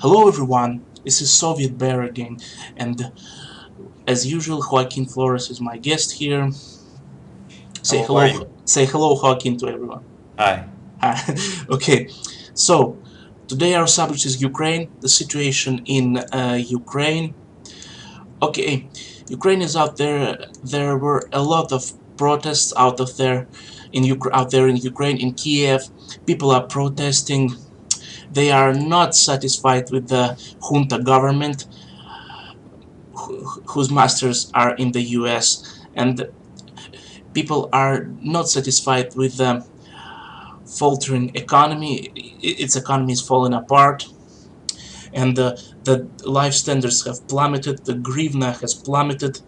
Hello everyone, this is Soviet Bear again, and as usual, Joaquin Flores is my guest here. How are you? Say hello, Joaquin, to everyone. Hi. Okay, so today our subject is Ukraine, the situation in Ukraine. Okay, Ukraine is out there. There were a lot of protests out there in Ukraine, in Kiev. People are protesting. They are not satisfied with the Junta government, whose masters are in the US, and people are not satisfied with the faltering economy. Its economy is falling apart, and the life standards have plummeted, the grivna has plummeted.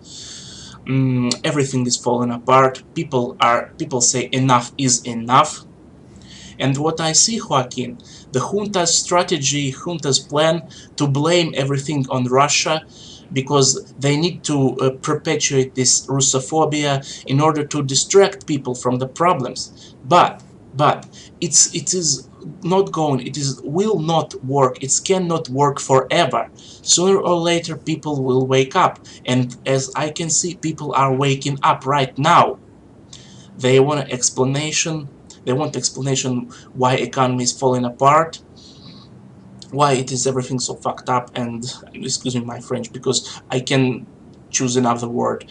Everything is falling apart. People say enough is enough. And what I see, Joaquin, the junta's strategy, junta's plan to blame everything on Russia because they need to perpetuate this Russophobia in order to distract people from the problems. But it is not going, will not work, it cannot work forever. Sooner or later people will wake up, and as I can see, people are waking up right now. They want an explanation. They want explanation why economy is falling apart, why it is everything so fucked up. And excuse me my French, because I can choose another word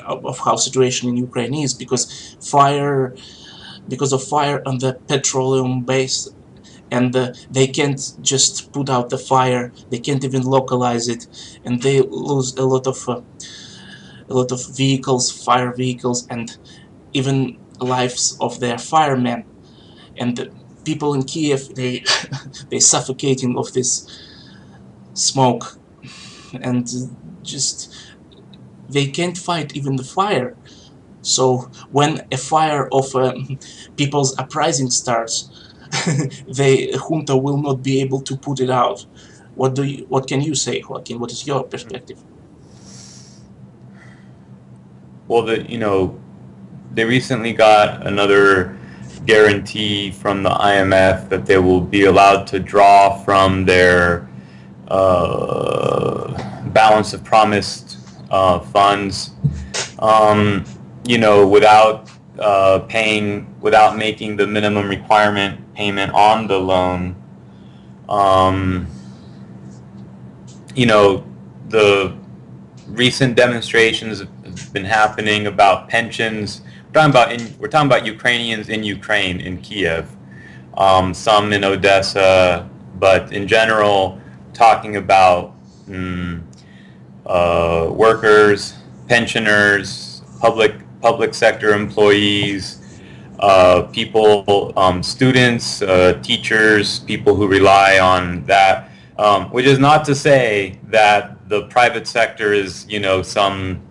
of how situation in Ukraine is, because of fire on the petroleum base, and they can't just put out the fire. They can't even localize it, and they lose a lot of vehicles, fire vehicles, and even lives of their firemen. And the people in Kiev, they suffocating of this smoke, and just they can't fight even the fire. So when a fire of people's uprising starts, the junta will not be able to put it out. What can you say, Joaquin? What is your perspective? Well, they recently got another guarantee from the IMF that they will be allowed to draw from their balance of promised funds, without without making the minimum requirement payment on the loan. Um, the recent demonstrations have been happening about pensions. We're talking about Ukrainians in Ukraine, in Kiev, some in Odessa, but in general, talking about workers, pensioners, public sector employees, people, students, teachers, people who rely on that. Which is not to say that the private sector is, some,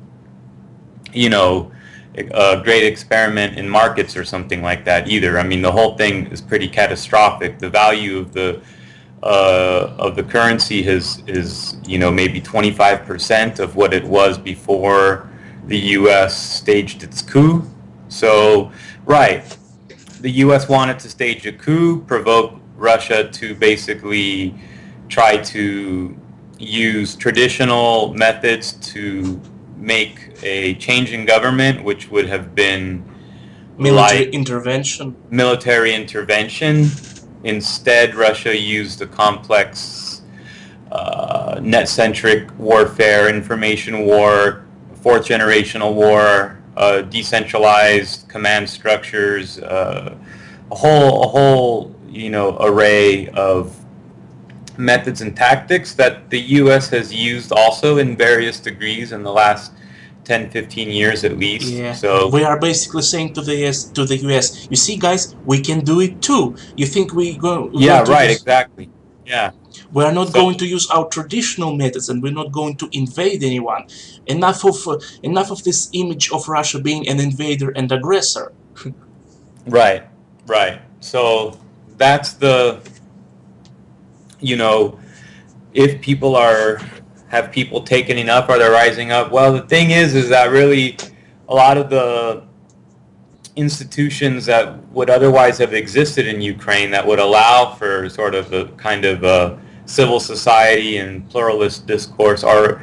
a great experiment in markets or something like that either. I mean, the whole thing is pretty catastrophic. The value of the currency is maybe 25% of what it was before the U.S. staged its coup. So, right, the U.S. wanted to stage a coup, provoke Russia to basically try to use traditional methods to make a change in government, which would have been Military intervention. Military intervention. Instead, Russia used a complex net-centric warfare, information war, fourth generational war, decentralized command structures, a whole array of methods and tactics that the U.S. has used also in various degrees in the last 10, 15 years at least. Yeah, So we are basically saying to the US, you see, guys, we can do it too. You think we're yeah, going to right, use? exactly. Yeah. We are not So going to use our traditional methods, and we're not going to invade anyone. Enough of this image of Russia being an invader and aggressor. right, right. So that's the, you know, if people are, have people taken enough, are they rising up? Well, the thing is that really a lot of the institutions that would otherwise have existed in Ukraine that would allow for sort of a kind of civil society and pluralist discourse are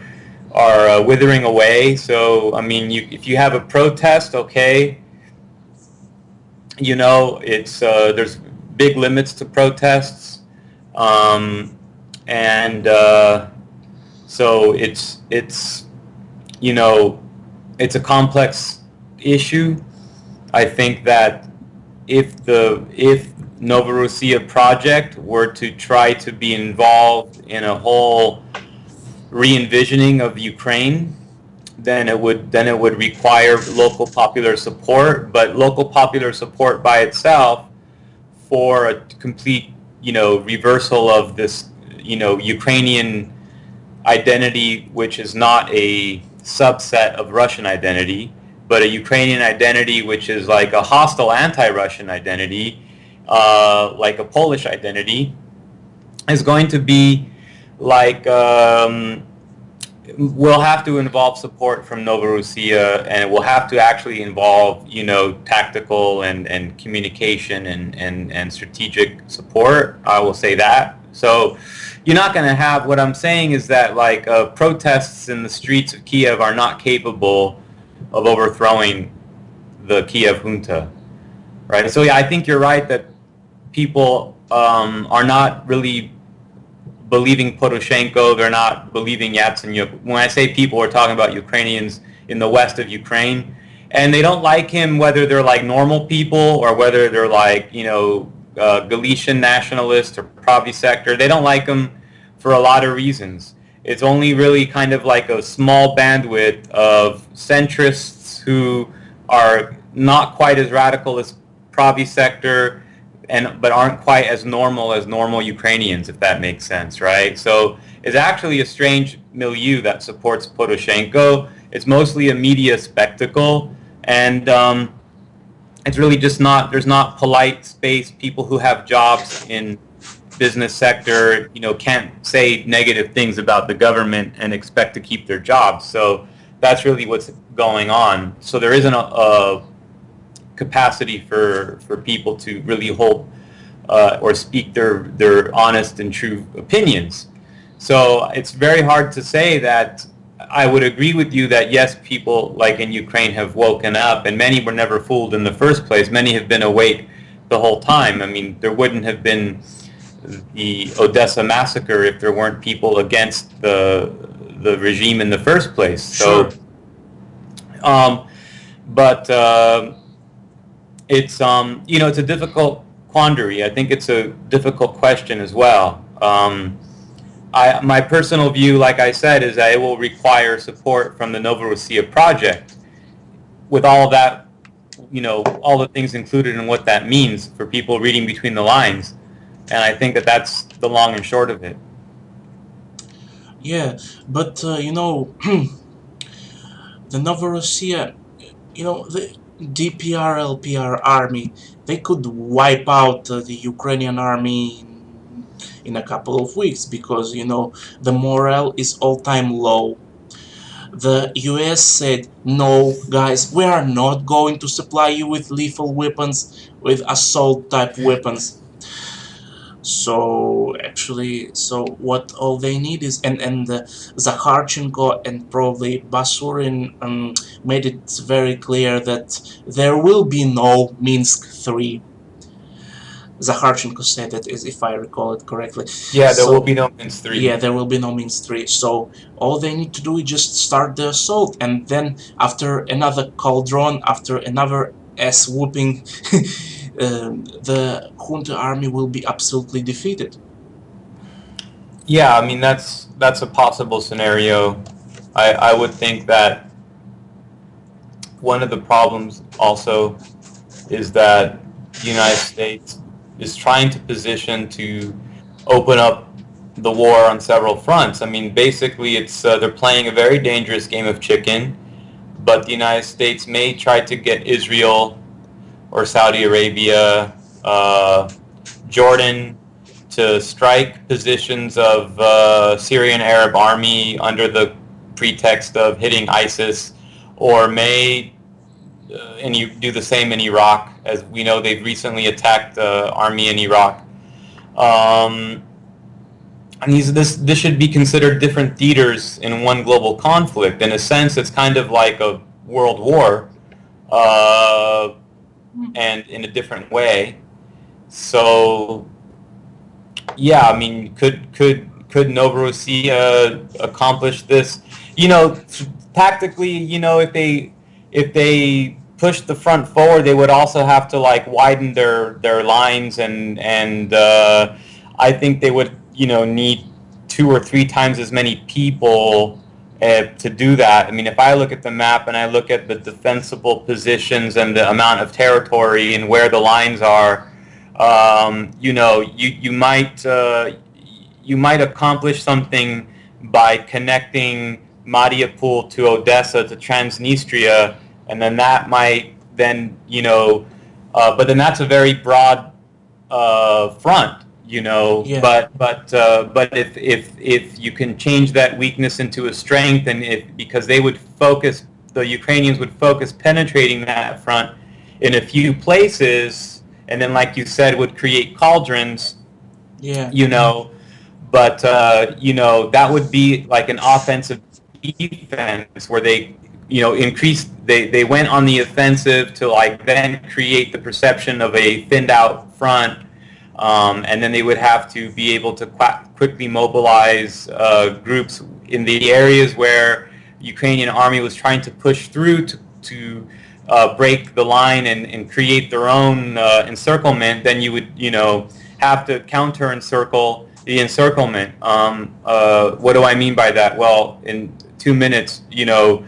withering away. So I mean, if you have a protest, okay, you know, it's there's big limits to protests, um, and so it's you know, it's a complex issue. I think that if Novorossiya project were to try to be involved in a whole re-envisioning of Ukraine, then it would require local popular support. But local popular support by itself for a complete, reversal of this, Ukrainian identity, which is not a subset of Russian identity, but a Ukrainian identity which is like a hostile anti-Russian identity, like a Polish identity, is going to be like will have to involve support from Novorossiya, and it will have to actually involve, tactical and communication and strategic support. I will say that. So you're not going to have, what I'm saying is that like protests in the streets of Kiev are not capable of overthrowing the Kiev junta, right? So yeah, I think you're right that people are not really believing Poroshenko, they're not believing Yatsenyuk. When I say people, we're talking about Ukrainians in the west of Ukraine, and they don't like him whether they're like normal people or whether they're like, Galician nationalists or Pravi sector. They don't like him for a lot of reasons. It's only really kind of like a small bandwidth of centrists who are not quite as radical as Pravi sector, but aren't quite as normal Ukrainians, if that makes sense, right? So it's actually a strange milieu that supports Poroshenko. It's mostly a media spectacle, and it's really just not. There's not polite space. People who have jobs in business sector, can't say negative things about the government and expect to keep their jobs. So that's really what's going on. So there isn't a capacity for people to really hold or speak their honest and true opinions. So it's very hard to say that. I would agree with you that yes, people like in Ukraine have woken up, and many were never fooled in the first place. Many have been awake the whole time. I mean, there wouldn't have been the Odessa massacre if there weren't people against the regime in the first place. Sure. So, but it's it's a difficult quandary. I think it's a difficult question as well. My personal view, like I said, is that it will require support from the Novorossiya project, with all of that, all the things included in what that means for people reading between the lines. And I think that that's the long and short of it. Yeah, but the Novorossiya, the DPR LPR army, they could wipe out the Ukrainian army in a couple of weeks because the morale is all-time low. The US said, no, guys, we are not going to supply you with lethal weapons, with assault type weapons. So actually, what all they need is, and Zakharchenko and probably Basurin made it very clear that there will be no Minsk 3. Zakharchenko said that, as if I recall it correctly. Yeah, there will So be no Minsk 3. yeah, there will be no Minsk 3. So all they need to do is just start the assault, and then after another cauldron, after another ass whooping, the junta army will be absolutely defeated. Yeah, I mean that's a possible scenario. I would think that one of the problems also is that the United States is trying to position to open up the war on several fronts. I mean, basically, it's they're playing a very dangerous game of chicken, but the United States may try to get Israel or Saudi Arabia, Jordan to strike positions of Syrian Arab army under the pretext of hitting ISIS, or may and you do the same in Iraq, as we know they've recently attacked the army in Iraq. And this should be considered different theaters in one global conflict. In a sense, it's kind of like a world war, and in a different way. So, yeah, I mean, could Novorossiya accomplish this? You know, tactically, you know, if they push the front forward, they would also have to like widen their lines, and I think they would, you know, need 2 or 3 times as many people to do that. I mean, if I look at the map and I look at the defensible positions and the amount of territory and where the lines are, you know, you might accomplish something by connecting Mariupol to Odessa to Transnistria, and then that might then, you know, but then that's a very broad front, you know. Yeah. But if you can change that weakness into a strength, and because they would focus, the Ukrainians would focus penetrating that front in a few places, and then, like you said, would create cauldrons. Yeah. You know, but you know, that would be like an offensive defense where they, you know, they went on the offensive to like then create the perception of a thinned out front, and then they would have to be able to quickly mobilize groups in the areas where Ukrainian army was trying to push through to break the line and create their own encirclement. Then you would, you know, have to counter encircle the encirclement. What do I mean by that? Well, in 2 minutes, you know,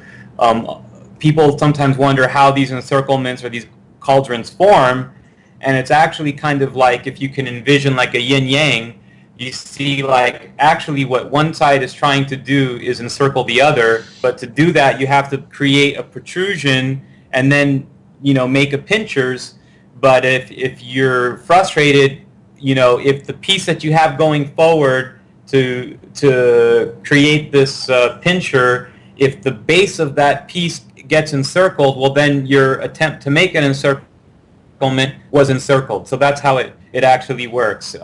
people sometimes wonder how these encirclements or these cauldrons form, and it's actually kind of like, if you can envision like a yin-yang, you see like actually what one side is trying to do is encircle the other, but to do that you have to create a protrusion and then, you know, make a pinchers. But if you're frustrated, you know, if the piece that you have going forward to create this pincher, if the base of that piece gets encircled, well, then your attempt to make an encirclement was encircled. So that's how it actually works. There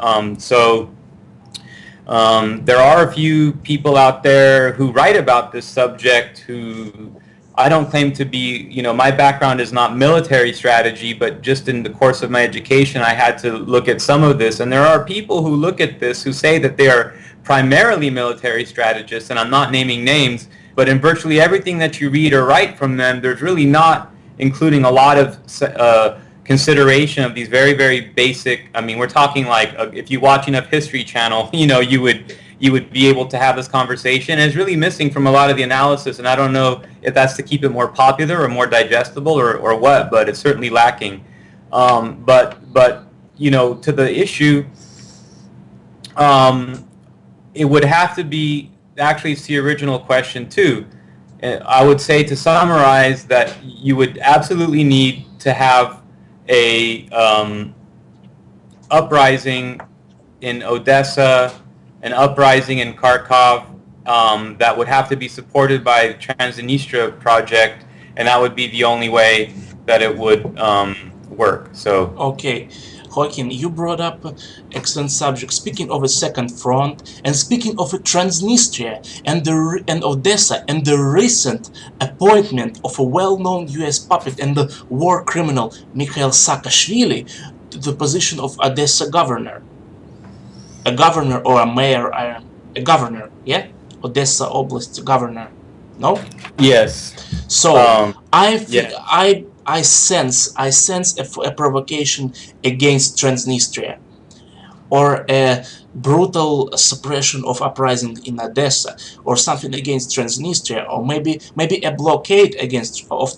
are a few people out there who write about this subject who I don't claim to be, you know, my background is not military strategy, but just in the course of my education, I had to look at some of this. And there are people who look at this who say that they are primarily military strategists, and I'm not naming names, but in virtually everything that you read or write from them, there's really not including a lot of consideration of these very, very basic. I mean, we're talking like if you watch enough History Channel, you know, you would be able to have this conversation. And it's really missing from a lot of the analysis, and I don't know if that's to keep it more popular or more digestible or what, but it's certainly lacking. But you know, to the issue, it would have to be, actually it's the original question too. I would say, to summarize, that you would absolutely need to have a uprising in Odessa, an uprising in Kharkov, that would have to be supported by the Transnistria project, and that would be the only way that it would work. So okay, Joaquin, you brought up excellent subject. Speaking of a second front, and speaking of a Transnistria and Odessa, and the recent appointment of a well-known U.S. puppet and the war criminal Mikhail Saakashvili to the position of Odessa governor. A governor or a mayor, a governor, yeah? Odessa Oblast governor, no? yes, So I think yeah. I sense a provocation against Transnistria, or a brutal suppression of uprising in Odessa, or something against Transnistria, or maybe a blockade against of